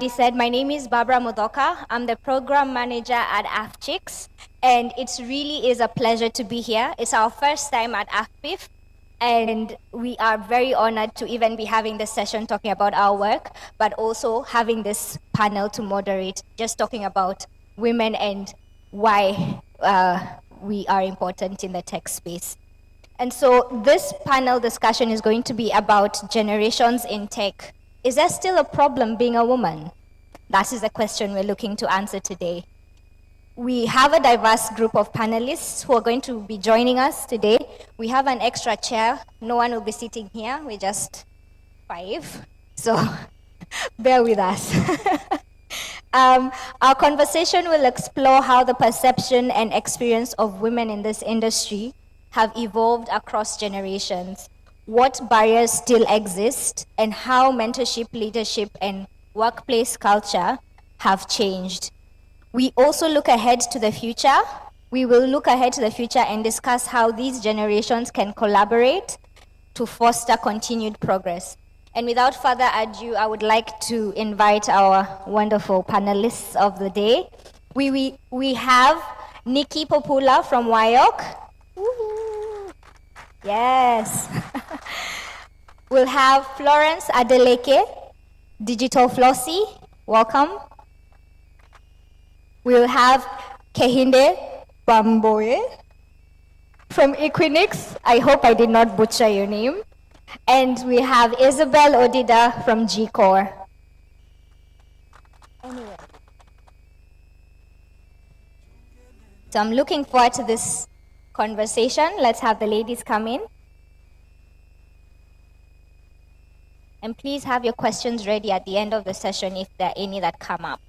He said, my name is Barbara Muthoka. I'm the program manager at AFCHIX, and it really is a pleasure to be here. It's our first time at AfPIF, and we are very honored to even be having this session talking about our work, but also having this panel to moderate, just talking about women and why we are important in the tech space. And so this panel discussion is going to be about generations in tech. Is there still a problem being a woman? That is the question we're looking to answer today. We have a diverse group of panelists who are going to be joining us today. We have an extra chair. No one will be sitting here. We're just 5. So bear with us. Our conversation will explore how the perception and experience of women in this industry have evolved across generations, what barriers still exist, and how mentorship, leadership, and workplace culture have changed. We also look ahead to the future. We will look ahead to the future and discuss how these generations can collaborate to foster continued progress. And without further ado, I would like to invite our wonderful panelists of the day. We have Nikki Popoola from WIOCC. Yes. We'll have Florence Adeleke, Digital Flossie. Welcome. We'll have Kehinde Bamgboye from Equinix. I hope I did not butcher your name. And we have Isabel Odida from Gcore. Anyway. So I'm looking forward to this conversation. Let's have the ladies come in. And please have your questions ready at the end of the session if there are any that come up.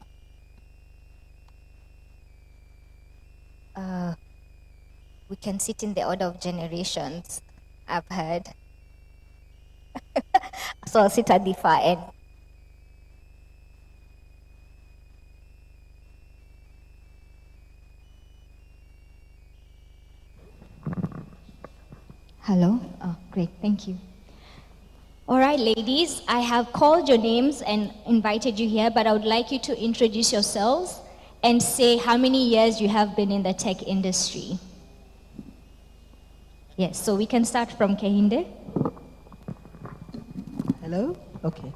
We can sit in the order of generations, I've heard. So I'll sit at the far end. Hello? Oh, great, thank you. All right, ladies, I have called your names and invited you here, but I would like you to introduce yourselves and say how many years you have been in the tech industry. Yes, so we can start from Kehinde. Hello? Okay.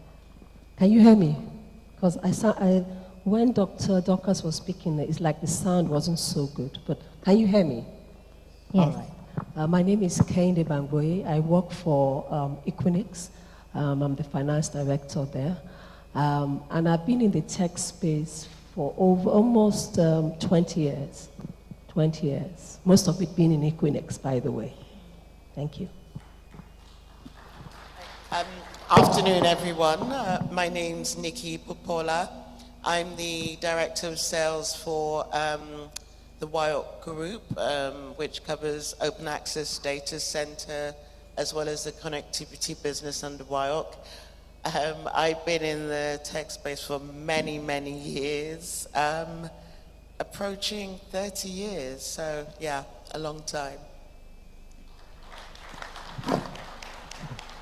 Can you hear me? Because when Dr. Dorcas was speaking, it's like the sound wasn't so good, but can you hear me? Yes. All right. My name is Kehinde Bamgboye. I work for Equinix. I'm the finance director there. And I've been in the tech space for almost 20 years. 20 years. Most of it being in Equinix, by the way. Thank you. Afternoon, everyone. My name's Nikki Popoola. I'm the Director of Sales for the WIOCC Group, which covers open access data center, as well as the connectivity business under WIOCC. I've been in the tech space for many, many years, approaching 30 years, so yeah, a long time.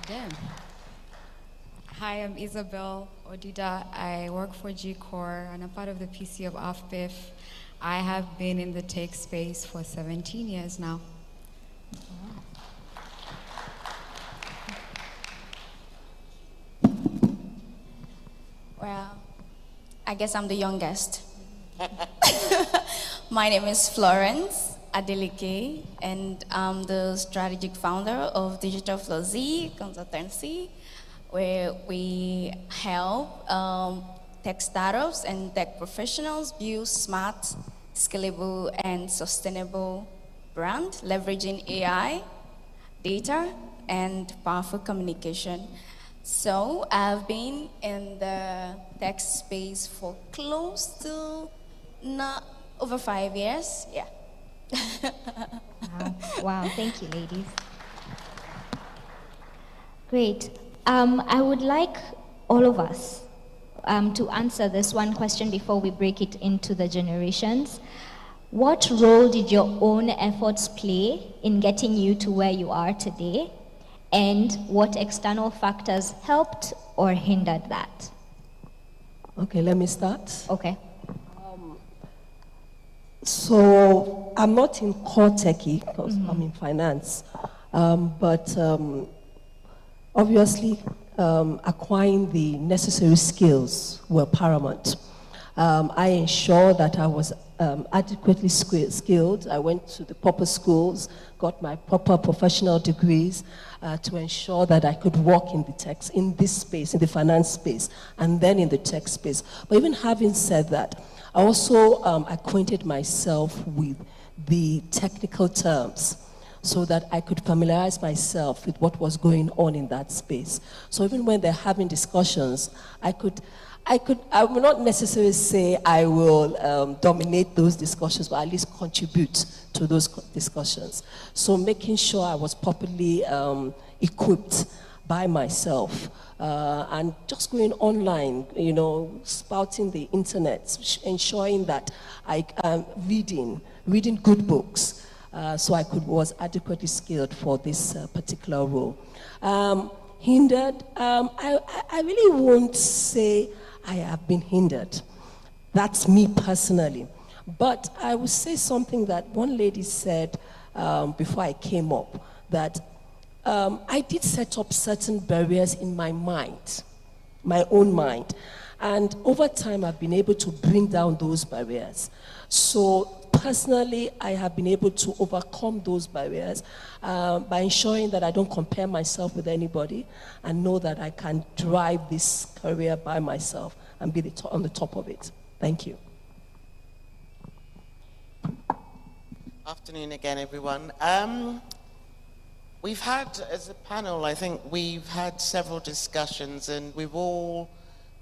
Damn. Hi, I'm Isabel Odida. I work for Gcore and I'm part of the PC of AfPIF. I have been in the tech space for 17 years now. Well, I guess I'm the youngest. My name is Florence Adeleke, and I'm the strategic founder of Digital Flossie Consultancy, where we help tech startups and tech professionals build smart, scalable, and sustainable brand, leveraging AI, data, and powerful communication. So I've been in the tech space for close to over 5 years, yeah. Wow, thank you, ladies. Great. I would like all of us to answer this one question before we break it into the generations. What role did your own efforts play in getting you to where you are today? And what external factors helped or hindered that? Okay, let me start. Okay. So I'm not in core techie because I'm in finance, but obviously acquiring the necessary skills were paramount. I ensured that I was adequately skilled. I went to the proper schools, got my proper professional degrees to ensure that I could work in the tech, in this space, in the finance space, and then in the tech space. But even having said that, I also acquainted myself with the technical terms so that I could familiarize myself with what was going on in that space. So even when they're having discussions, I will not necessarily say I will dominate those discussions, but at least contribute to those discussions. So making sure I was properly equipped by myself and just going online, you know, spouting the internet, ensuring that I am reading good books so I was adequately skilled for this particular role. Hindered, I really won't say I have been hindered. That's me personally. But I would say something that one lady said before I came up, that I did set up certain barriers in my mind, my own mind. And over time, I've been able to bring down those barriers. So personally, I have been able to overcome those barriers by ensuring that I don't compare myself with anybody and know that I can drive this career by myself and be on the top of it. Thank you. Afternoon again, everyone. We've had, as a panel, I think we've had several discussions, and we all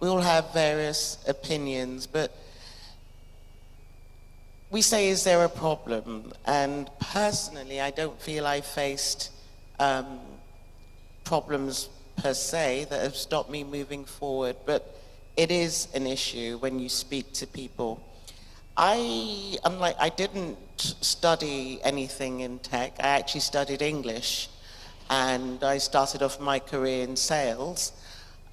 have various opinions, but we say, is there a problem? And personally, I don't feel I faced problems per se that have stopped me moving forward, but it is an issue when you speak to people. I didn't study anything in tech. I actually studied English, and I started off my career in sales,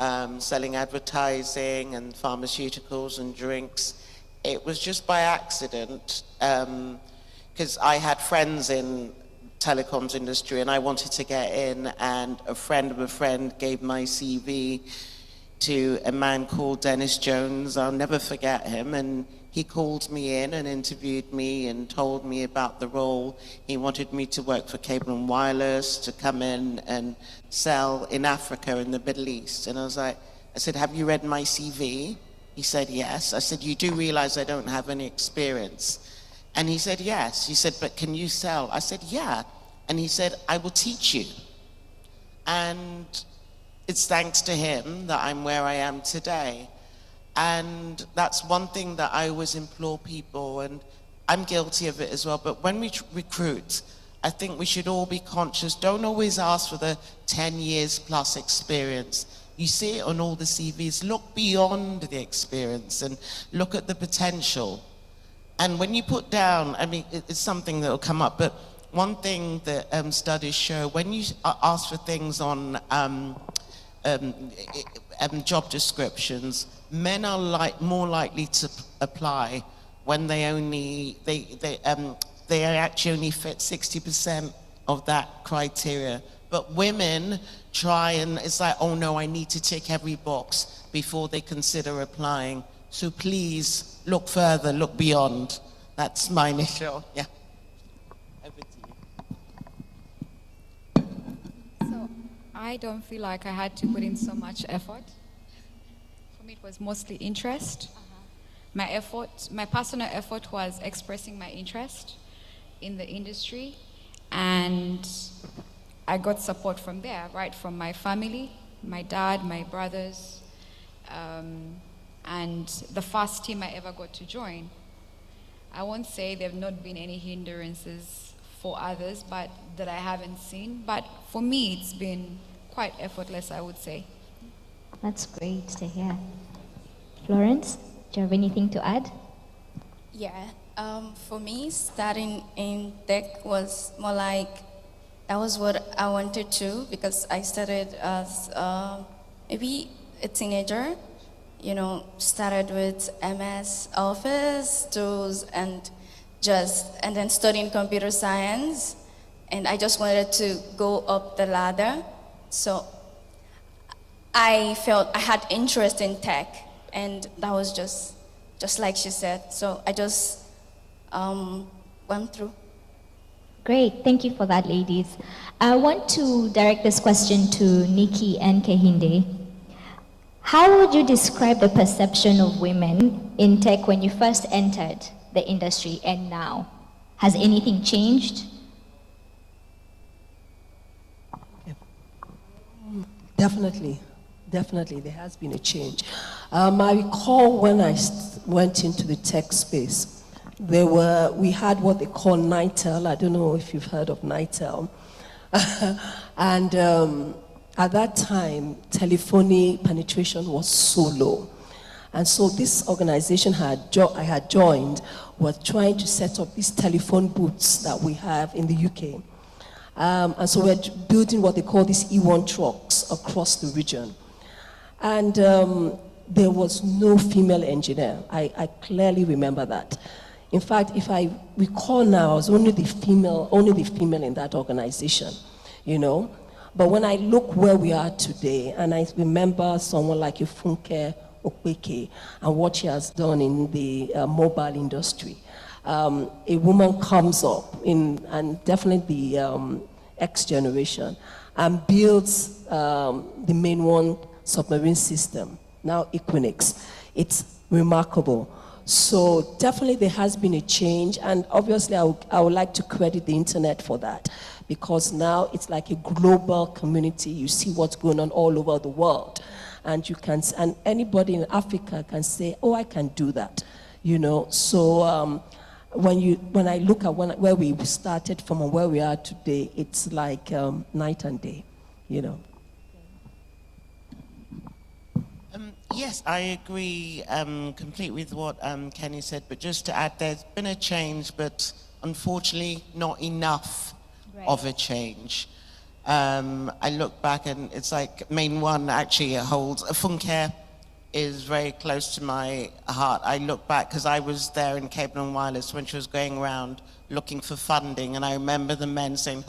selling advertising and pharmaceuticals and drinks. It was just by accident, because I had friends in telecoms industry and I wanted to get in, and a friend of a friend gave my CV to a man called Dennis Jones. I'll never forget him, and he called me in and interviewed me and told me about the role. He wanted me to work for Cable and Wireless, to come in and sell in Africa and the Middle East. And I said, have you read my CV? He said, yes. I said, you do realize I don't have any experience? And he said, yes. He said, but can you sell? I said, yeah. And he said, I will teach you. And it's thanks to him that I'm where I am today. And that's one thing that I always implore people, and I'm guilty of it as well, but when we recruit, I think we should all be conscious. Don't always ask for the 10 years plus experience. You see it on all the CVs. Look beyond the experience and look at the potential. And when you put down, I mean, it's something that will come up, but one thing that studies show, when you ask for things on job descriptions, men are more likely to apply when they actually only fit 60% of that criteria. But women try, and it's like, oh no, I need to tick every box before they consider applying. So please look further, look beyond. That's my initial, yeah. Over to you. So I don't feel like I had to put in so much effort. For me, it was mostly interest. My personal effort was expressing my interest in the industry, and I got support from there, right from my family, my dad, my brothers, and the first team I ever got to join. I won't say there have not been any hindrances for others, but that I haven't seen. But for me, it's been quite effortless, I would say. That's great to hear. Florence, do you have anything to add? Yeah, for me, starting in tech was more like, that was what I wanted to, because I started as maybe a teenager. started with MS Office tools and then studying computer science. And I just wanted to go up the ladder. So I felt I had interest in tech, and that was just like she said. So I just went through. Great, thank you for that, ladies. I want to direct this question to Nikki and Kehinde. How would you describe the perception of women in tech when you first entered the industry and now? Has anything changed? Definitely, there has been a change. I recall when I went into the tech space, we had what they call NITEL. I don't know if you've heard of NITEL. And at that time, telephony penetration was so low. And so this organization I had joined was trying to set up these telephone booths that we have in the UK. And so we're building what they call these E1 trucks across the region. And there was no female engineer. I clearly remember that. In fact, if I recall now, I was only the female in that organization, But when I look where we are today, and I remember someone like Funke Okpeke and what she has done in the mobile industry, a woman comes up and definitely the X generation, and builds the main one submarine system, now Equinix. It's remarkable. So definitely there has been a change, and obviously I would like to credit the internet for that, because now it's like a global community. You see what's going on all over the world, and anybody in Africa can say, oh, I can do that, So when I look at where we started from and where we are today, it's like night and day, Yes, I agree completely with what Kenny said, but just to add, there's been a change, but unfortunately not enough of a change. I look back and it's like main one actually holds, Funke is very close to my heart. I look back because I was there in Cable and Wireless when she was going around looking for funding, and I remember the men saying,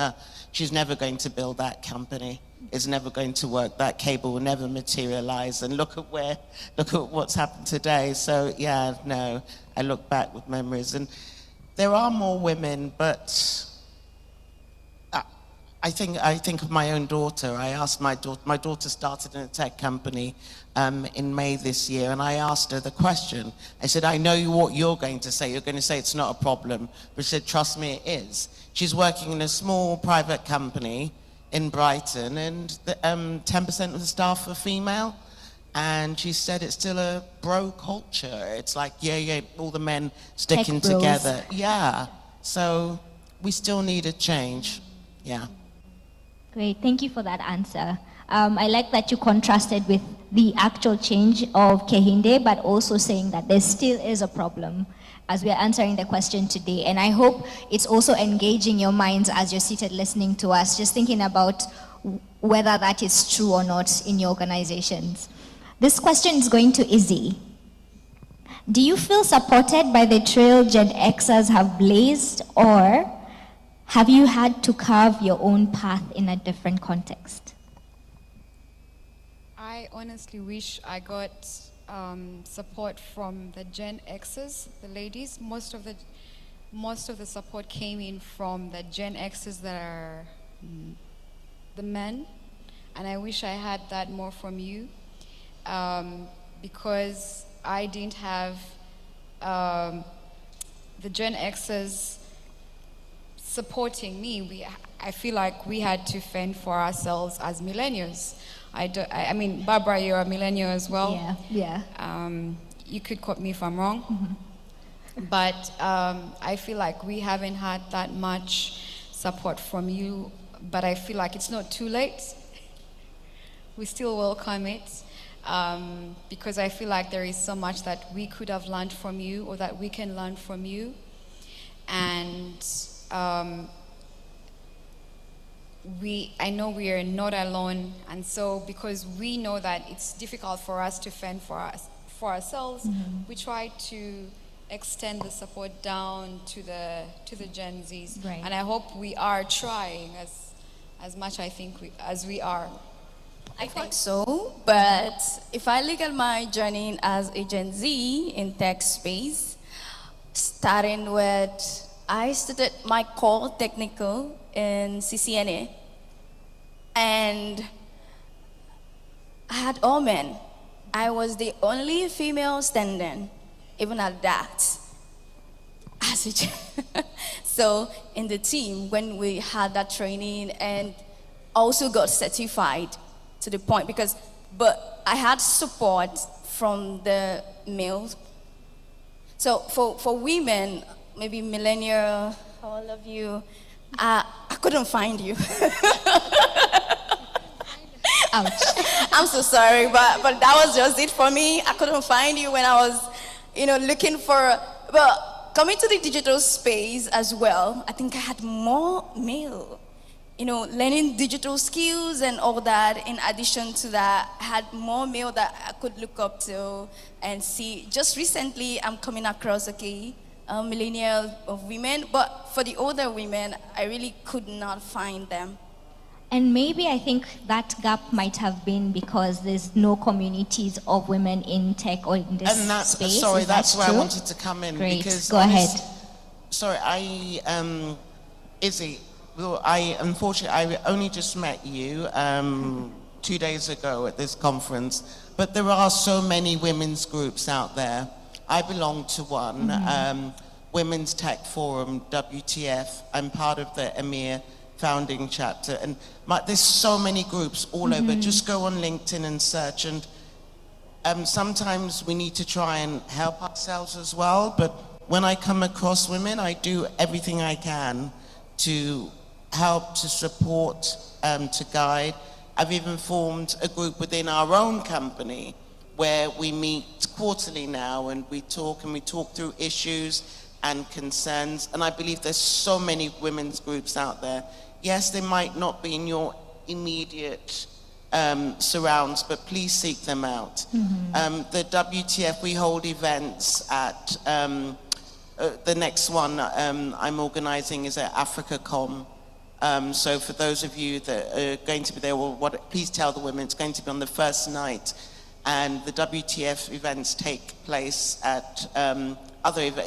she's never going to build that company. It's never going to work. That cable will never materialize. And look at what's happened today. So yeah, no, I look back with memories, and there are more women, but I think of my own daughter. I asked my daughter started in a tech company in May this year, and I asked her the question. I said, I know what you're going to say. You're going to say it's not a problem. But she said, trust me, it is. She's working in a small private company in Brighton, and 10% of the staff are female. And she said it's still a bro culture. It's like, yeah, all the men sticking together. Yeah. So we still need a change. Yeah. Great, thank you for that answer. I like that you contrasted with the actual change of Kehinde, but also saying that there still is a problem as we are answering the question today. And I hope it's also engaging your minds as you're seated listening to us, just thinking about whether that is true or not in your organizations. This question is going to Izzy. Do you feel supported by the trail Gen Xers have blazed, or have you had to carve your own path in a different context? I honestly wish I got support from the Gen X's, the ladies. Most of the support came in from the Gen X's that are the men, and I wish I had that more from you, because I didn't have the Gen X's supporting me. I feel like we had to fend for ourselves as millennials. I mean, Barbara, you're a millennial as well. Yeah. You could quote me if I'm wrong. Mm-hmm. But I feel like we haven't had that much support from you, but I feel like it's not too late. We still welcome it, because I feel like there is so much that we could have learned from you, or that we can learn from you. And I know we are not alone, and so because we know that it's difficult for us to fend for for ourselves, we try to extend the support down to the Gen Zs. Right. And I hope we are trying as much as we are. I think so, but if I look at my journey as a Gen Z in tech space, starting with, I started my core technical in CCNA, and I had all men. I was the only female standing, even at that. So in the team, when we had that training and also got certified to the point, but I had support from the males. So for women, maybe millennial, all of you, I couldn't find you. Ouch. I'm so sorry, but that was just it for me. I couldn't find you when I was, looking for, but coming to the digital space as well, I think I had more male, learning digital skills and all that. In addition to that, I had more male that I could look up to and see. Just recently, I'm coming across, a millennial of women, but for the older women, I really could not find them. And maybe I think that gap might have been because there's no communities of women in tech or in this And space. sorry, Is that's that where I true? wanted to come in. Great. Because Go ahead. Sorry, Izzy, well, unfortunately, I only just met you 2 days ago at this conference, but there are so many women's groups out there. I belong to one, Women's Tech Forum, WTF. I'm part of the EMEA founding chapter, and there's so many groups all over. Just go on LinkedIn and search, and sometimes we need to try and help ourselves as well, but when I come across women, I do everything I can to help, to support, to guide. I've even formed a group within our own company where we meet quarterly now, and we talk through issues and concerns, and I believe there's so many women's groups out there. Yes, they might not be in your immediate surrounds, but please seek them out. The WTF, we hold events at, the next one I'm organizing is at AfricaCom. So for those of you that are going to be there, please tell the women it's going to be on the first night. And the WTF events take place at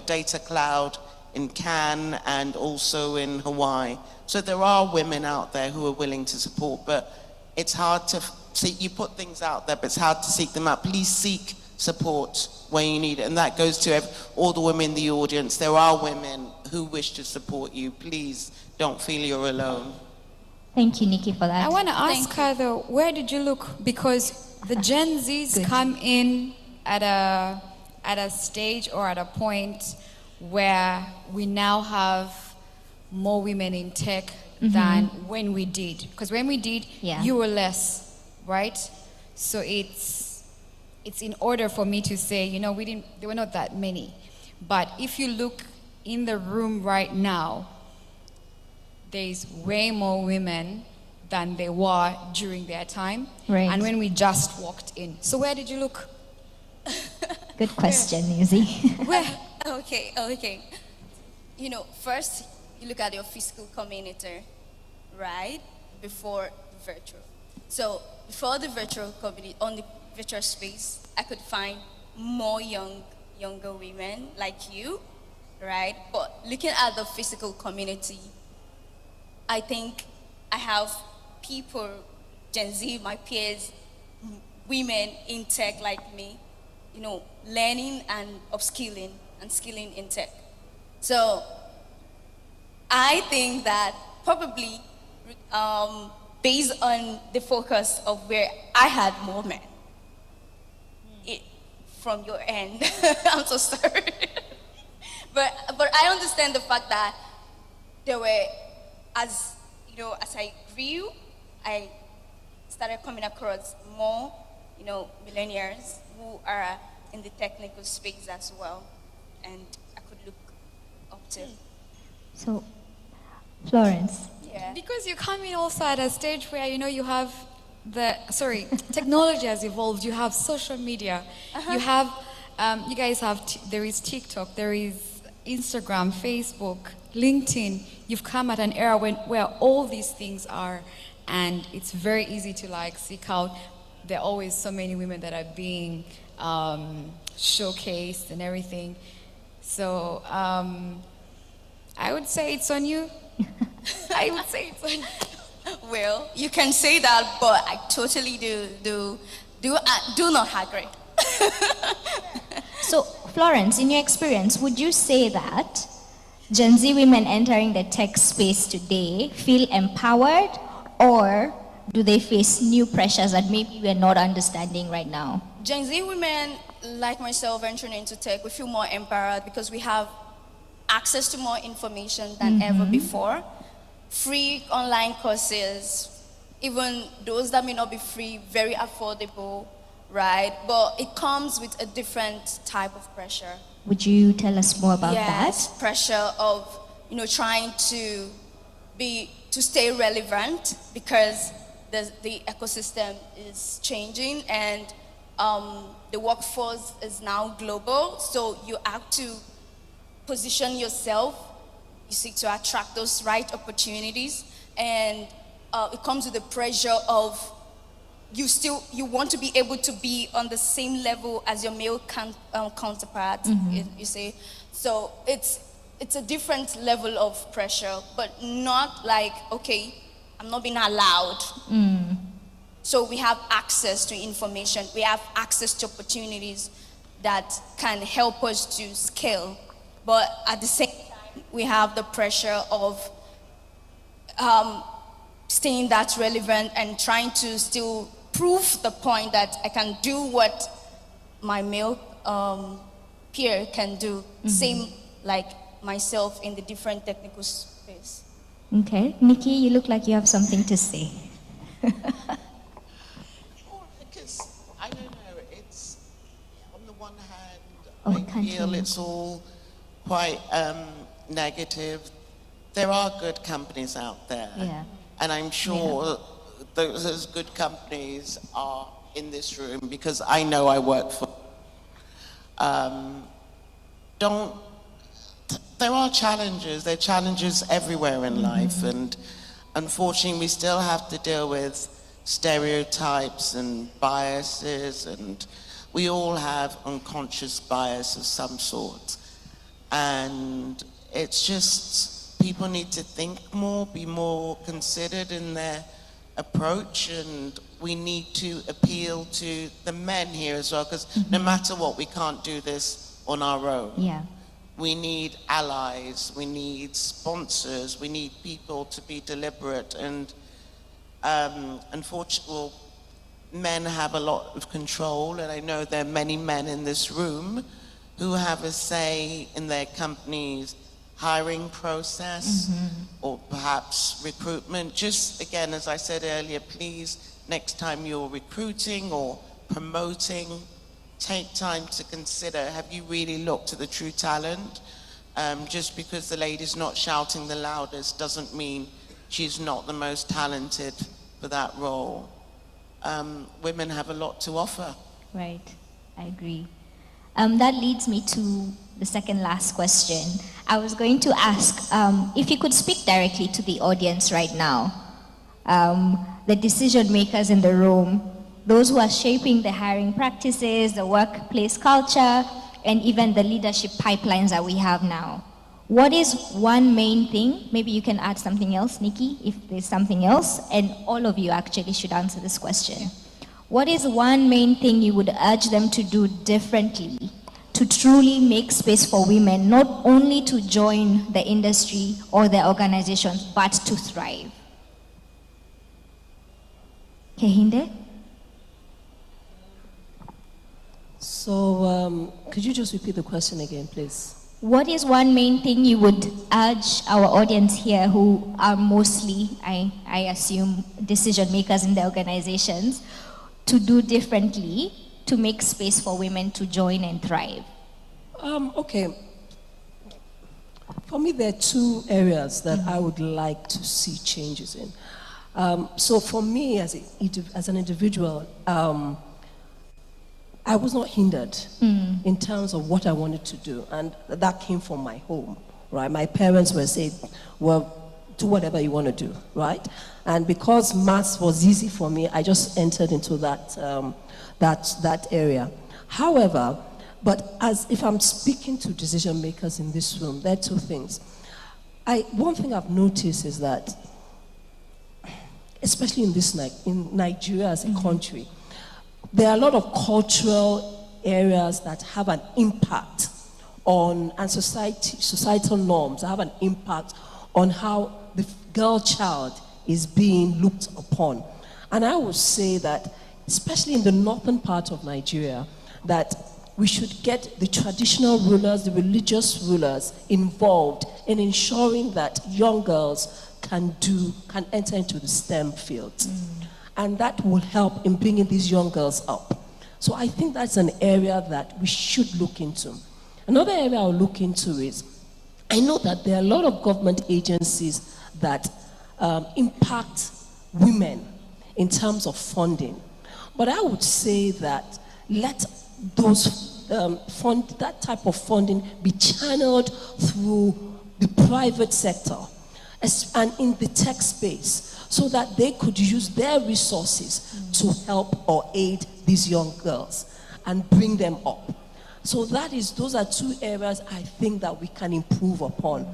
Data Cloud in Cannes and also in Hawaii. So there are women out there who are willing to support, but it's hard to see. You put things out there, but it's hard to seek them out. Please seek support where you need it, and that goes to all the women in the audience. There are women who wish to support you. Please don't feel you're alone. Thank you, Nikki, for that. I want to ask her though, where did you look? Because the Gen Zs come in at a stage or at a point where we now have more women in tech than when we did. Because when we did, you were less, right? So it's in order for me to say, there were not that many. But if you look in the room right now, there's way more women than there were during their time. Right. And when we just walked in. So where did you look? Good question, Izzy. Where? Okay. First you look at your physical community, right? Before the virtual. So before the virtual community, on the virtual space, I could find more younger women like you, right? But looking at the physical community, I think I have people, Gen Z, my peers, women in tech like me, learning and upskilling and skilling in tech. So I think that probably based on the focus of where I had more men, from your end, I'm so sorry. but I understand the fact that there were, as I grew, I started coming across more, millennials who are in the technical space as well, and I could look up to. So, Florence. Yeah. Because you come in also at a stage where, you have technology has evolved. You have social media. You have, you guys have, there is TikTok, there is Instagram, Facebook, LinkedIn. You've come at an era where all these things are, and it's very easy to like seek out. There are always so many women that are being showcased and everything. So I would say it's on you. I would say it's on you. Well, you can say that, but I totally do not agree. So, Florence, in your experience, would you say that Gen Z women entering the tech space today feel empowered, or do they face new pressures that maybe we're not understanding right now? Gen Z women, like myself, entering into tech, we feel more empowered because we have access to more information than ever before. Free online courses, even those that may not be free, very affordable, right? But it comes with a different type of pressure. Would you tell us more about Yes, that? pressure of, trying to stay relevant because the ecosystem is changing and the workforce is now global. So you have to position yourself. You seek to attract those right opportunities, and it comes with the pressure of you want to be able to be on the same level as your male counterpart. You see, so it's a different level of pressure, but not like, okay, I'm not being allowed. So we have access to information, we have access to opportunities that can help us to scale, but at the same time, we have the pressure of staying that relevant and trying to still prove the point that I can do what my male peer can do. Same like myself in the different technical space. Okay. Nikki, you look like you have something to say. Because, I don't know, it's, on the one hand, I feel it's all quite negative. There are good companies out there, and I'm sure those good companies are in this room because I know I work for. There are challenges. There are challenges everywhere in life, and unfortunately, we still have to deal with stereotypes and biases, and we all have unconscious bias of some sort, and it's just, people need to think more, be more considered in their approach, and we need to appeal to the men here as well, because no matter what, we can't do this on our own. Yeah. We need allies, we need sponsors, we need people to be deliberate, and unfortunately, men have a lot of control, and I know there are many men in this room who have a say in their company's hiring process or perhaps recruitment. Just again, as I said earlier, please, next time you're recruiting or promoting, take time to consider, have you really looked at the true talent? Just because the lady's not shouting the loudest doesn't mean she's not the most talented for that role. Women have a lot to offer. Right, I agree. That leads me to the second last question. I was going to ask if you could speak directly to the audience right now, the decision makers in the room, those who are shaping the hiring practices, the workplace culture, and even the leadership pipelines that we have now. What is one main thing? Maybe you can add something else, Nikki, if there's something else, and all of you actually should answer this question. What is one main thing you would urge them to do differently to truly make space for women, not only to join the industry or their organizations, but to thrive? Kehinde? So, could you just repeat the question again, please? What is one main thing you would urge our audience here, who are mostly, I assume, decision makers in the organizations, to do differently to make space for women to join and thrive? Okay. For me, there are two areas that I would like to see changes in. So for me, as an individual, I was not hindered in terms of what I wanted to do, and that came from my home, right? My parents were saying, well, do whatever you want to do, right? And because maths was easy for me, I just entered into that, that area. However, but as if I'm speaking to decision makers in this room, there are two things. One thing I've noticed is that, especially in Nigeria as a country, there are a lot of cultural areas that have an impact on, and societal norms that have an impact on how the girl child is being looked upon. And I would say that, especially in the northern part of Nigeria, that we should get the traditional rulers, the religious rulers involved in ensuring that young girls can enter into the STEM fields. And that will help in bringing these young girls up. So I think that's an area that we should look into. Another area I'll look into is, I know that there are a lot of government agencies that impact women in terms of funding. But I would say that let those that type of funding be channeled through the private sector and in the tech space, so that they could use their resources to help or aid these young girls and bring them up. So those are two areas I think that we can improve upon.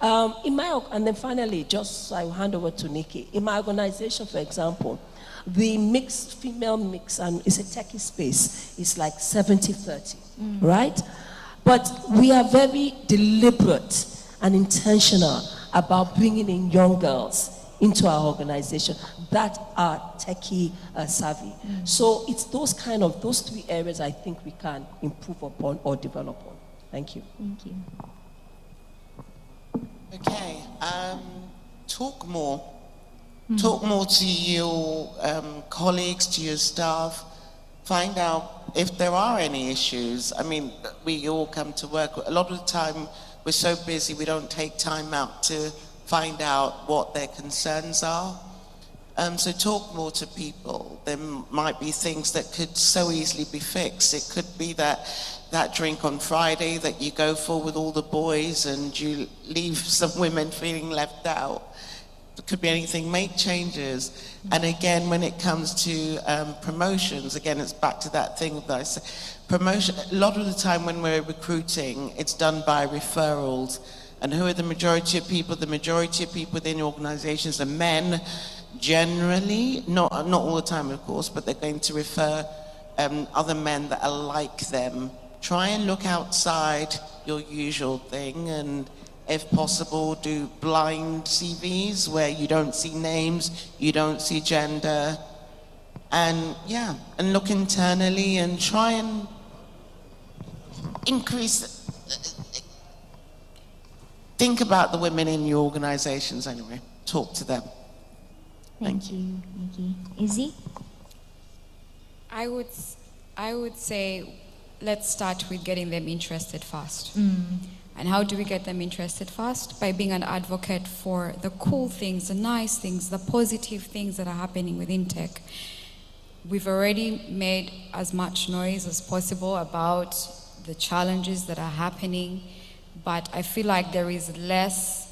And then finally, just I will hand over to Nikki. In my organization, for example, the female mix, and it's a techie space, is like 70-30, right? But we are very deliberate and intentional about bringing in young girls into our organization that are techie savvy. So it's those three areas I think we can improve upon or develop on. Thank you. Thank you. Okay, talk more. Talk more to your colleagues, to your staff. Find out if there are any issues. I mean, we all come to work. A lot of the time, we're so busy, we don't take time out to find out what their concerns are. So talk more to people. There might be things that could so easily be fixed. It could be that drink on Friday that you go for with all the boys and you leave some women feeling left out. It could be anything. Make changes. And again, when it comes to promotions, again, it's back to that thing that I said. Promotion, a lot of the time when we're recruiting, it's done by referrals. And who are the majority of people? The majority of people within organizations are men, generally, not all the time, of course, but they're going to refer other men that are like them. Try and look outside your usual thing, and if possible, do blind CVs where you don't see names, you don't see gender, and look internally and try and increase. Think about the women in your organizations anyway. Talk to them. Thank you, Nikki. Izzy? I would say let's start with getting them interested first. And how do we get them interested first? By being an advocate for the cool things, the nice things, the positive things that are happening within tech. We've already made as much noise as possible about the challenges that are happening, but I feel like there is less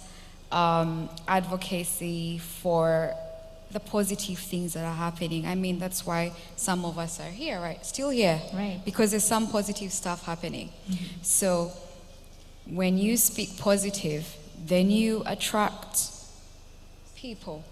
advocacy for the positive things that are happening. I mean, that's why some of us are here, right? Still here. Right. Because there's some positive stuff happening. So when you speak positive, then you attract people.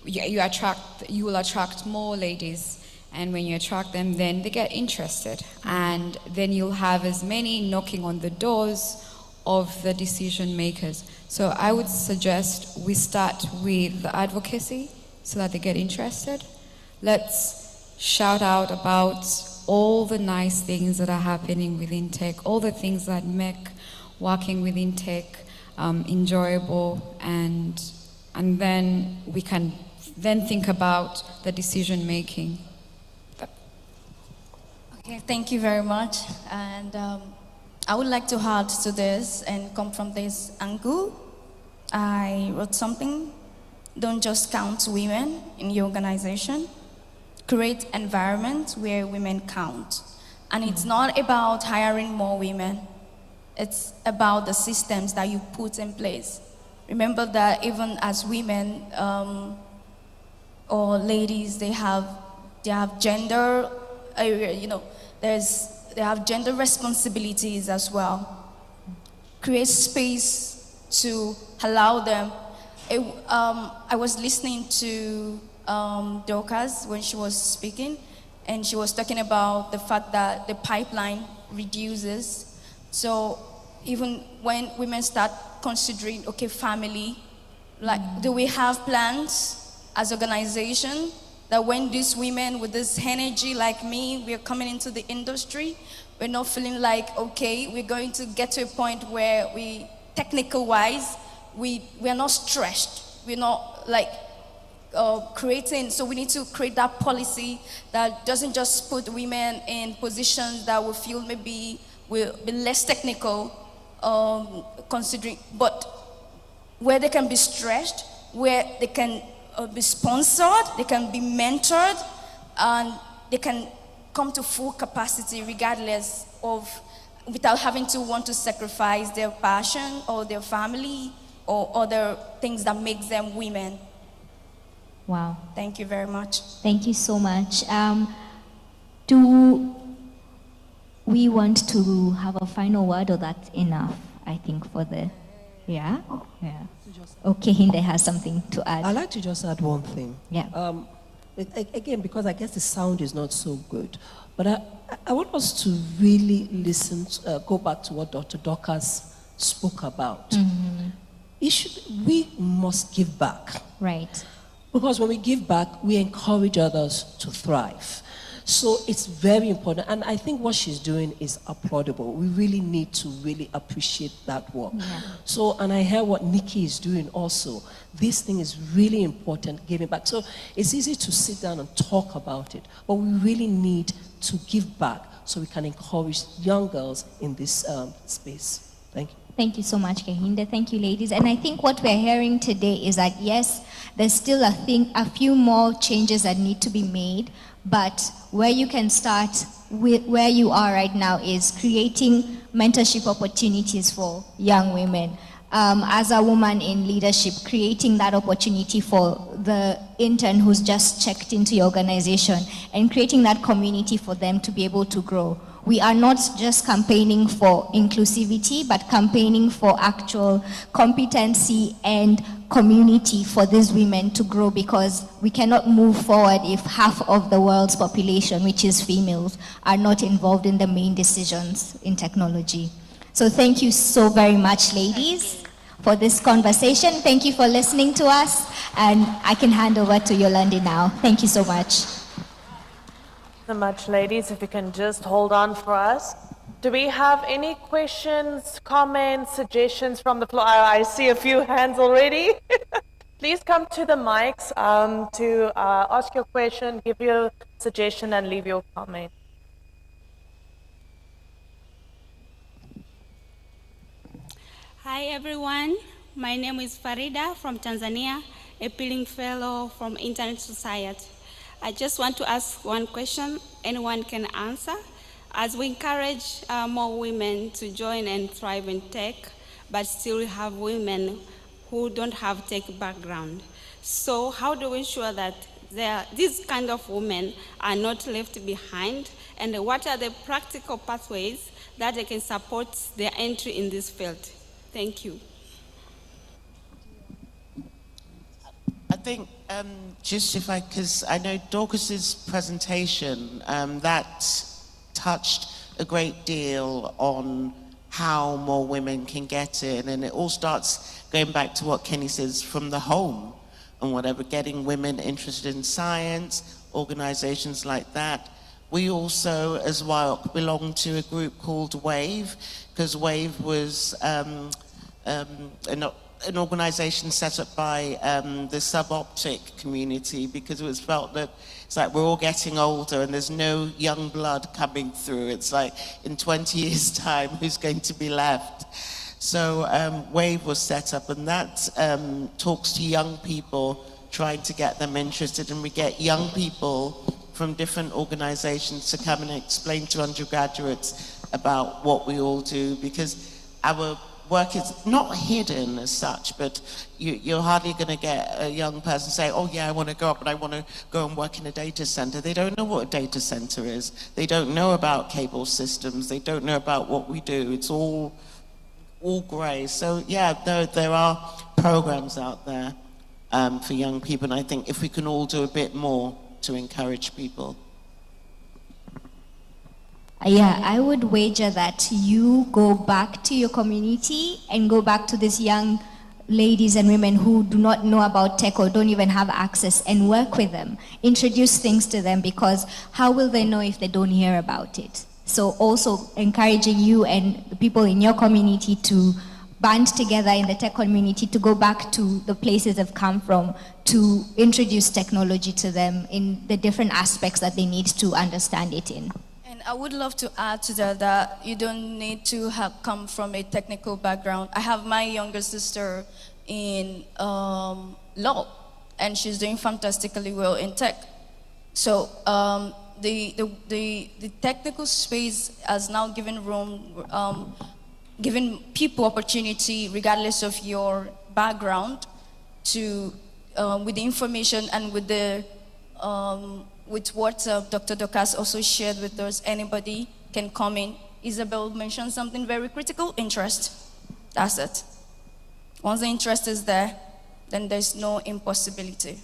You will attract more ladies. And when you attract them, then they get interested. And then you'll have as many knocking on the doors of the decision makers. So I would suggest we start with the advocacy so that they get interested. Let's shout out about all the nice things that are happening within tech, all the things that make working within tech enjoyable, and then we can then think about the decision making. Okay, thank you very much. And I would like to add to this and come from this angle. I wrote something don't just count women in your organization. Create environments where women count. And it's not about hiring more women. It's about the systems that you put in place. Remember that even as women or ladies, they have gender, they have gender responsibilities as well. Create space to allow them. I was listening to Dorcas when she was speaking, and she was talking about the fact that the pipeline reduces. So even when women start considering, okay, family, like, do we have plans as organization that when these women with this energy like me, we're coming into the industry, we're not feeling like, okay, we're going to get to a point where we, technical wise, we are not stressed. We're not like creating, so we need to create that policy that doesn't just put women in positions that we feel maybe will be less technical, considering, but where they can be stretched, where they can be sponsored, they can be mentored, and they can come to full capacity regardless of, without having to want to sacrifice their passion or their family or other things that makes them women. Wow. Thank you very much. Thank you so much. Do we want to have a final word, or that's enough, I think, for the... Yeah? Yeah. Okay, Kehinde has something to add. I'd like to just add one thing. Yeah. Again, because I guess the sound is not so good, but I want us to really listen, go back to what Dr. Dorcas spoke about. Mm-hmm. We must give back. Right. Because when we give back, we encourage others to thrive. So it's very important. And I think what she's doing is applaudable. We really need to really appreciate that work. Yeah. So, and I hear what Nikki is doing also. This thing is really important, giving back. So it's easy to sit down and talk about it, but we really need to give back so we can encourage young girls in this space. Thank you. Thank you so much, Kehinde. Thank you, ladies. And I think what we're hearing today is that, yes, there's still a few more changes that need to be made, but where you can start with where you are right now is creating mentorship opportunities for young women. As a woman in leadership, creating that opportunity for the intern who's just checked into your organization and creating that community for them to be able to grow. We are not just campaigning for inclusivity, but campaigning for actual competency and community for these women to grow, because we cannot move forward if half of the world's population, which is females, are not involved in the main decisions in technology. So thank you so very much, ladies, for this conversation. Thank you for listening to us, and I can hand over to Yolandi now. Thank you so much. So much, ladies. If you can just hold on for us. Do we have any questions, comments, suggestions from the floor? I see a few hands already. Please come to the mics to ask your question, give your suggestion, and leave your comment. Hi everyone, my name is Farida from Tanzania, a Peeling Fellow from Internet Society. I just want to ask one question, anyone can answer. As we encourage more women to join and thrive in tech, but still have women who don't have tech background. So how do we ensure that these kind of women are not left behind, and what are the practical pathways that they can support their entry in this field? Thank you. I think just if because I know Dorcas's presentation, that touched a great deal on how more women can get in, and it all starts going back to what Kenny says, from the home and whatever, getting women interested in science, organizations like that. We also, as WIOCC, belong to a group called WAVE, because WAVE was an organization set up by the sub-optic community, because it was felt that it's like we're all getting older and there's no young blood coming through. It's like in 20 years' time, who's going to be left? So WAVE was set up, and that talks to young people, trying to get them interested, and we get young people from different organizations to come and explain to undergraduates about what we all do, because our work is not hidden as such, but you're hardly going to get a young person say, oh yeah, I want to go up and I want to go and work in a data center. They don't know what a data center is. They don't know about cable systems. They don't know about what we do. It's all gray. So yeah, there are programs out there for young people, and I think if we can all do a bit more to encourage people. Yeah, I would wager that you go back to your community and go back to these young ladies and women who do not know about tech or don't even have access, and work with them, introduce things to them, because how will they know if they don't hear about it? So also encouraging you and the people in your community to band together in the tech community to go back to the places they've come from, to introduce technology to them in the different aspects that they need to understand it in. And I would love to add to that you don't need to have come from a technical background. I have my younger sister in law, and she's doing fantastically well in tech. So the technical space has now given room, giving people opportunity, regardless of your background, to with the information and with the with what Dr. Dokas also shared with us, anybody can come in. Isabel mentioned something very critical: interest. That's it. Once the interest is there, then there's no impossibility.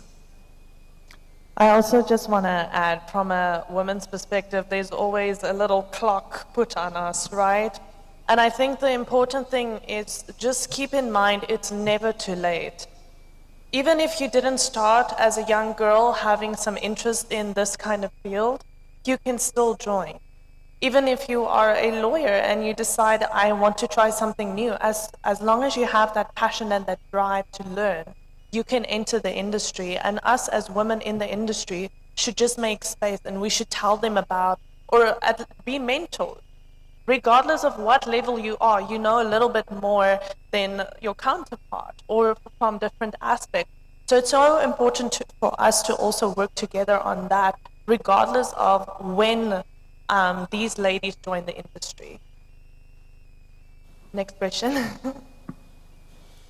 I also just want to add, from a woman's perspective, there's always a little clock put on us, right? And I think the important thing is just keep in mind it's never too late. Even if you didn't start as a young girl having some interest in this kind of field, you can still join. Even if you are a lawyer and you decide, I want to try something new, as long as you have that passion and that drive to learn, you can enter the industry. And us as women in the industry should just make space, and we should tell them about, or be mentored. Regardless of what level you are, you know a little bit more than your counterpart, or from different aspects. So it's so important for us to also work together on that, regardless of when these ladies join the industry. Next question.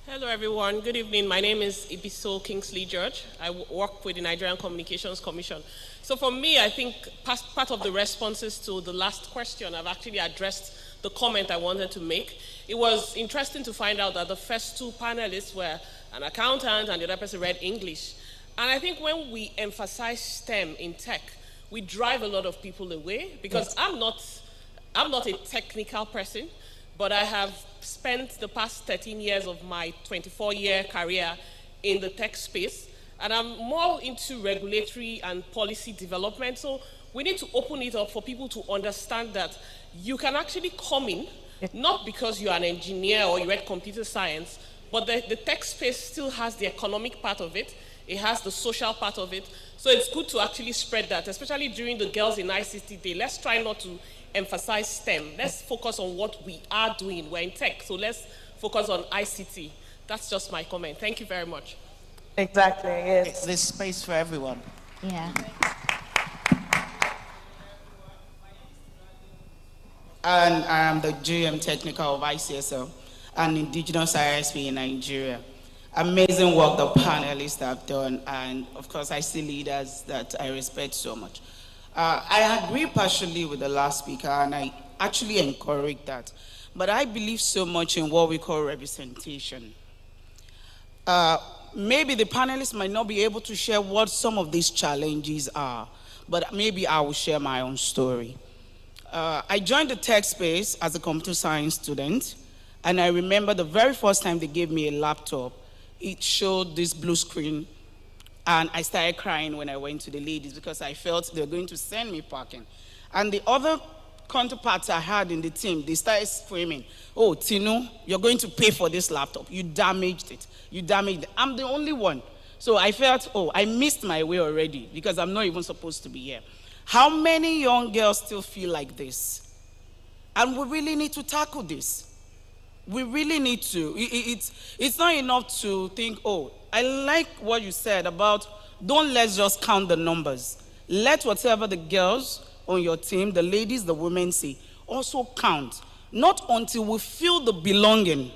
Hello everyone, good evening. My name is Ibiso Kingsley George. I work with the Nigerian Communications Commission. So for me, I think part of the responses to the last question, I've actually addressed the comment I wanted to make. It was interesting to find out that the first two panelists were an accountant and the other person read English. And I think when we emphasize STEM in tech, we drive a lot of people away, because yes. I'm not a technical person, but I have spent the past 13 years of my 24-year career in the tech space, and I'm more into regulatory and policy development. So we need to open it up for people to understand that you can actually come in, not because you're an engineer or you read computer science, but the tech space still has the economic part of it, it has the social part of it. So it's good to actually spread that, especially during the Girls in ICT Day. Let's try not to emphasize STEM. Let's focus on what we are doing. We're in tech, so let's focus on ICT. That's just my comment. Thank you very much. Exactly, yes. There's space for everyone. Yeah. And I am the GM Technical of ICSL and Indigenous ISP in Nigeria. Amazing work the panelists have done, and of course I see leaders that I respect so much. I agree partially with the last speaker, and I actually encourage that. But I believe so much in what we call representation. Maybe the panelists might not be able to share what some of these challenges are, but maybe I will share my own story. I joined the tech space as a computer science student, and I remember the very first time they gave me a laptop, it showed this blue screen, and I started crying when I went to the ladies because I felt they were going to send me packing. And the other counterparts I had in the team, they started screaming, oh, Tinu, you're going to pay for this laptop. You damaged it. You damaged it. I'm the only one. So I felt, oh, I missed my way already because I'm not even supposed to be here. How many young girls still feel like this? And we really need to tackle this. We really need to. It's not enough to think, oh, I like what you said about don't let's just count the numbers. Let whatever the girls on your team, the ladies, the women say, also count. Not until we feel the belonging.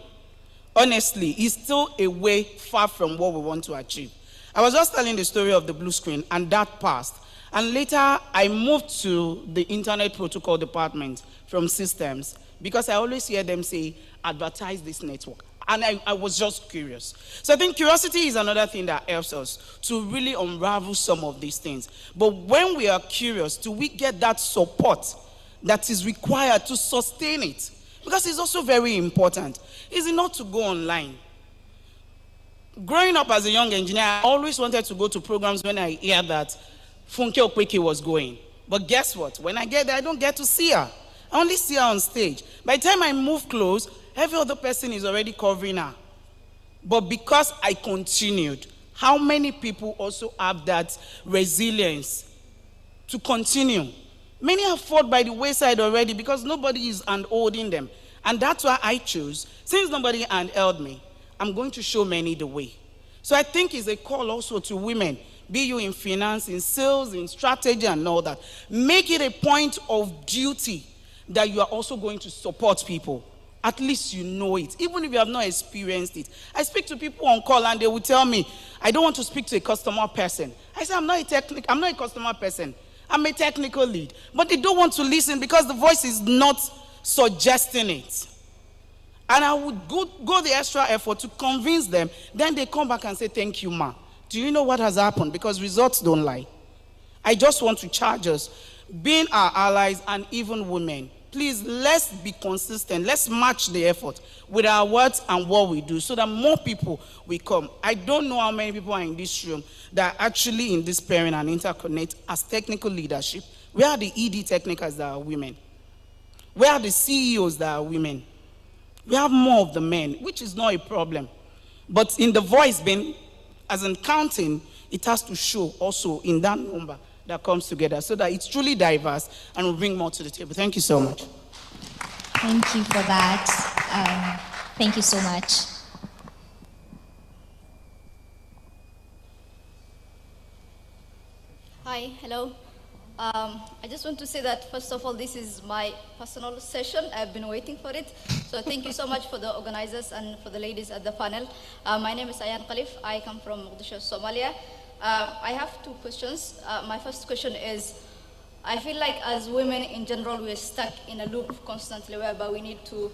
Honestly, it's still a way far from what we want to achieve. I was just telling the story of the blue screen, and that passed. And later, I moved to the Internet Protocol Department from Systems, because I always hear them say, advertise this network. And I was just curious. So I think curiosity is another thing that helps us to really unravel some of these things. But when we are curious, do we get that support that is required to sustain it? Because it's also very important. Is it not to go online? Growing up as a young engineer, I always wanted to go to programs when I hear that Funke Okweke was going. But guess what? When I get there, I don't get to see her. I only see her on stage. By the time I move close, every other person is already covering her. But because I continued, how many people also have that resilience to continue? Many have fought by the wayside already because nobody is handholding them. And that's why I chose, since nobody handheld me, I'm going to show many the way. So I think it's a call also to women, be you in finance, in sales, in strategy and all that. Make it a point of duty that you are also going to support people. At least you know it, even if you have not experienced it. I speak to people on call and they will tell me, I don't want to speak to a customer person. I say, I'm not a customer person. I'm a technical lead. But they don't want to listen because the voice is not suggesting it. And I would go the extra effort to convince them. Then they come back and say, thank you, ma. Do you know what has happened? Because results don't lie. I just want to charge us, being our allies and even women. Please, let's be consistent. Let's match the effort with our words and what we do so that more people will come. I don't know how many people are in this room that are actually in this pairing and interconnect as technical leadership. Where are the ED technicals that are women? Where are the CEOs that are women? We have more of the men, which is not a problem. But in the voice being, as in counting, it has to show also in that number that comes together so that it's truly diverse and will bring more to the table. Thank you so much. Thank you for that. Thank you so much. Hi, hello. I just want to say that, first of all, this is my personal session. I've been waiting for it. So thank you so much for the organizers and for the ladies at the panel. My name is Ayan Khalif. I come from Mogadishu, Somalia. I have two questions. My first question is, I feel like as women in general, we're stuck in a loop constantly whereby we need to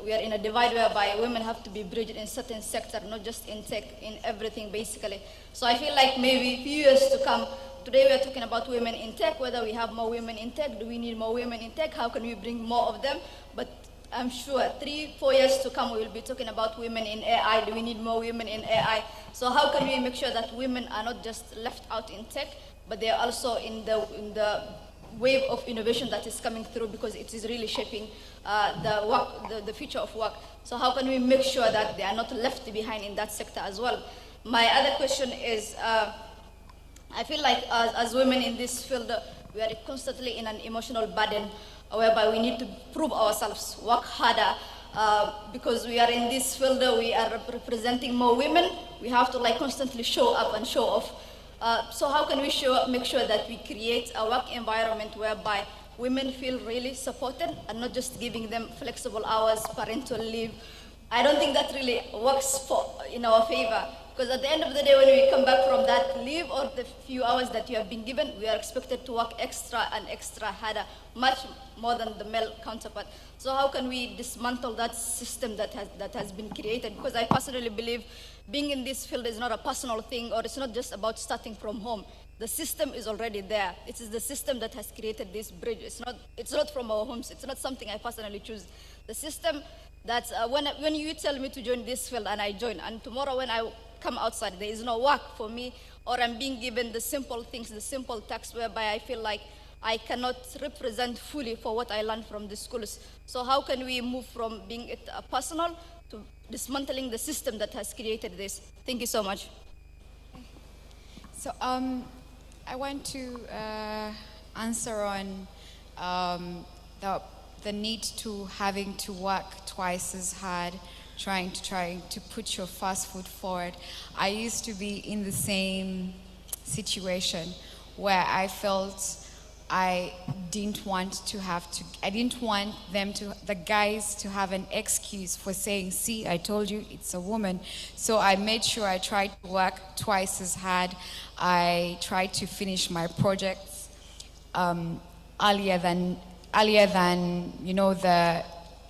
we are in a divide whereby women have to be bridged in certain sector, not just in tech, in everything basically. So I feel like maybe a few years to come, today we are talking about women in tech, whether we have more women in tech, do we need more women in tech, how can we bring more of them? But I'm sure 3-4 years to come, we will be talking about women in AI, do we need more women in AI? So how can we make sure that women are not just left out in tech, but they are also in the wave of innovation that is coming through, because it is really shaping the future of work. So how can we make sure that they are not left behind in that sector as well? My other question is, I feel like as women in this field, we are constantly in an emotional burden whereby we need to prove ourselves, work harder, because we are in this field, we are representing more women, we have to constantly show up and show off. So how can we make sure that we create a work environment whereby women feel really supported and not just giving them flexible hours, parental leave? I don't think that really works in our favor, because at the end of the day, when we come back from that leave or the few hours that you have been given, we are expected to work extra and extra harder, much more than the male counterpart. So how can we dismantle that system that has been created? Because I personally believe being in this field is not a personal thing, or it's not just about starting from home. The system is already there. It is the system that has created this bridge. It's not from our homes. It's not something I personally choose. The system that when you tell me to join this field and I join, and tomorrow when I come outside, there is no work for me, or I'm being given the simple things, the simple tasks whereby I feel like I cannot represent fully for what I learned from the schools. So how can we move from being it personal to dismantling the system that has created this? Thank you so much. So I want to answer on the need to having to work twice as hard, trying to put your first foot forward. I used to be in the same situation where I felt I didn't want the guys to have an excuse for saying, see, I told you it's a woman. So I made sure I tried to work twice as hard. I tried to finish my projects earlier than the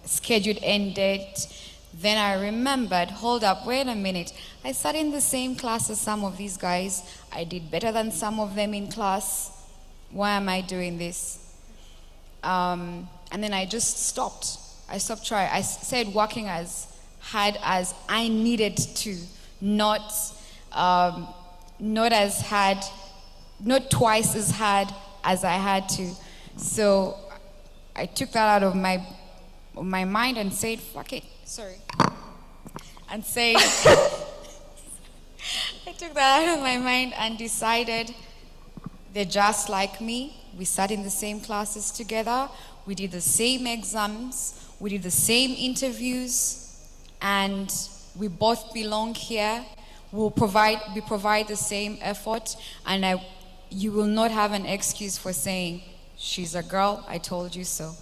scheduled end date. Then I remembered, hold up, wait a minute. I sat in the same class as some of these guys. I did better than some of them in class. Why am I doing this? And then I just stopped. I stopped trying. I started working as hard as I needed to, not twice as hard as I had to. So I took that out of my mind and said, fuck it. Sorry. And said, I took that out of my mind and decided they're just like me. We sat in the same classes together. We did the same exams. We did the same interviews. And we both belong here. We provide the same effort. And you will not have an excuse for saying, she's a girl, I told you so.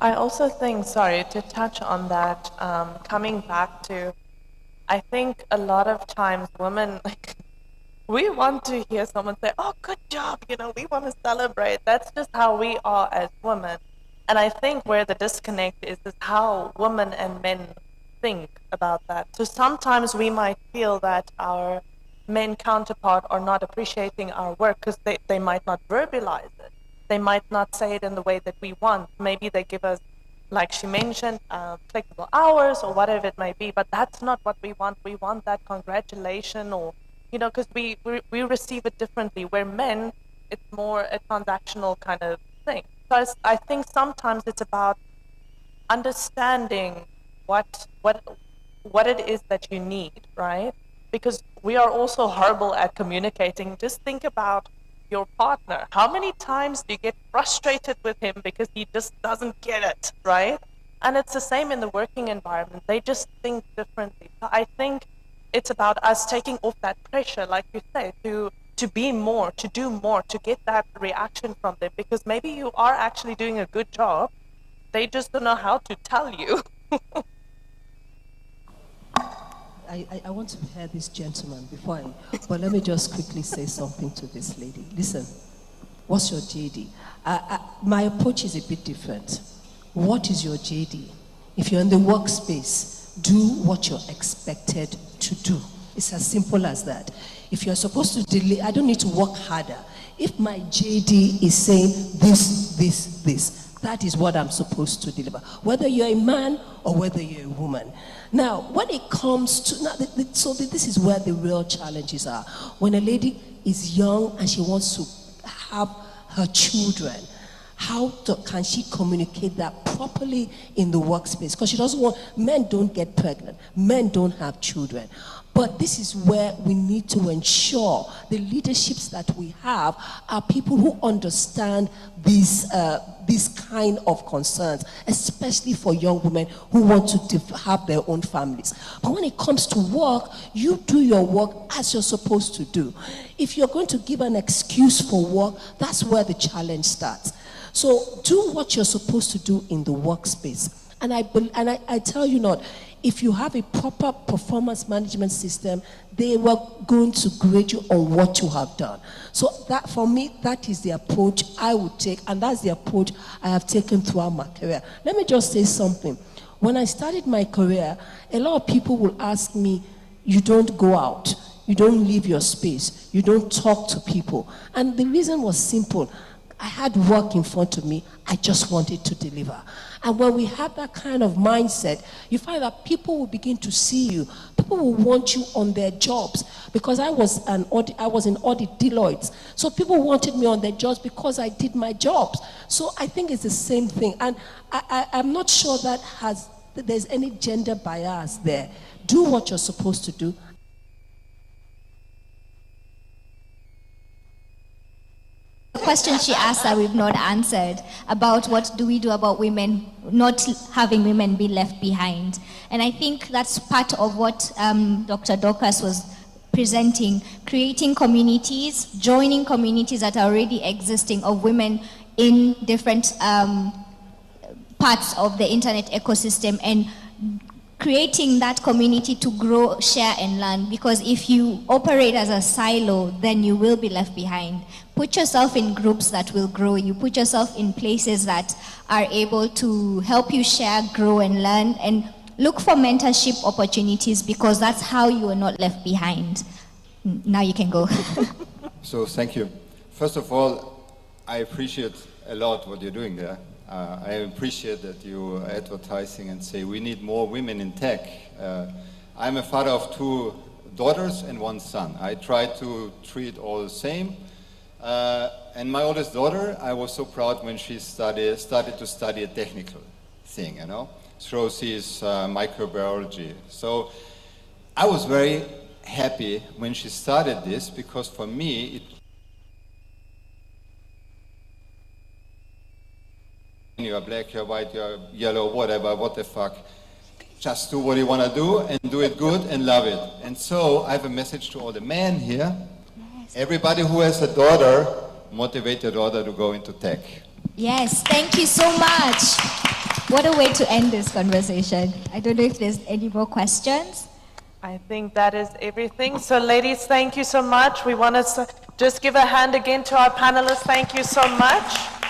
I also think, sorry, to touch on that, coming back to, I think a lot of times women, we want to hear someone say, oh, good job, we want to celebrate. That's just how we are as women. And I think where the disconnect is how women and men think about that. So sometimes we might feel that our men counterpart are not appreciating our work because they might not verbalize it. They might not say it in the way that we want. Maybe they give us, like she mentioned, flexible hours or whatever it may be, but that's not what we want. We want that congratulation or, because we receive it differently. Where men, it's more a transactional kind of thing. So I think sometimes it's about understanding what it is that you need, right? Because we are also horrible at communicating. Just think about your partner. How many times do you get frustrated with him because he just doesn't get it, right? And it's the same in the working environment. They just think differently. So I think it's about us taking off that pressure, like you say, to be more, to do more, to get that reaction from them, because maybe you are actually doing a good job. They just don't know how to tell you. I want to hear this gentleman but let me just quickly say something to this lady. Listen, what's your JD? My approach is a bit different. What is your JD? If you're in the workspace, do what you're expected to do. It's as simple as that. If you're supposed to delay, I don't need to work harder. If my JD is saying this, that is what I'm supposed to deliver. Whether you're a man or whether you're a woman. Now, when it comes to, this is where the real challenges are. When a lady is young and she wants to have her children, can she communicate that properly in the workspace? Because she doesn't want, men don't get pregnant, men don't have children. But this is where we need to ensure the leaderships that we have are people who understand these kind of concerns, especially for young women who want to have their own families. But when it comes to work, you do your work as you're supposed to do. If you're going to give an excuse for work, that's where the challenge starts. So do what you're supposed to do in the workspace. And I tell you not, if you have a proper performance management system, they were going to grade you on what you have done. So that, for me, that is the approach I would take, and that's the approach I have taken throughout my career. Let me just say something. When I started my career, a lot of people will ask me, you don't go out, you don't leave your space, you don't talk to people. And the reason was simple. I had work in front of me, I just wanted to deliver. And when we have that kind of mindset, you find that people will begin to see you. People will want you on their jobs. Because I was in audit Deloitte. So people wanted me on their jobs because I did my jobs. So I think it's the same thing. And I'm not sure that there's any gender bias there. Do what you're supposed to do. question she asked that we've not answered about what do we do about women, not having women be left behind. And I think that's part of what Dr. Dorcas was presenting, creating communities, joining communities that are already existing of women in different parts of the internet ecosystem, and creating that community to grow, share, and learn. Because if you operate as a silo, then you will be left behind. Put yourself in groups that will grow you. Put yourself in places that are able to help you share, grow, and learn. And look for mentorship opportunities, because that's how you are not left behind. Now you can go. So thank you. First of all, I appreciate a lot what you're doing there. I appreciate that you are advertising and say we need more women in tech. I'm a father of 2 daughters and 1 son. I try to treat all the same. And my oldest daughter, I was so proud when she started to study a technical thing, you know. So she's microbiology. So I was very happy when she started this, because for me, you're black, you're white, you're yellow, whatever, what the fuck. Just do what you want to do and do it good and love it. And so I have a message to all the men here. Yes. Everybody who has a daughter, motivate your daughter to go into tech. Yes, thank you so much. What a way to end this conversation. I don't know if there's any more questions. I think that is everything. So ladies, thank you so much. We want to just give a hand again to our panelists. Thank you so much.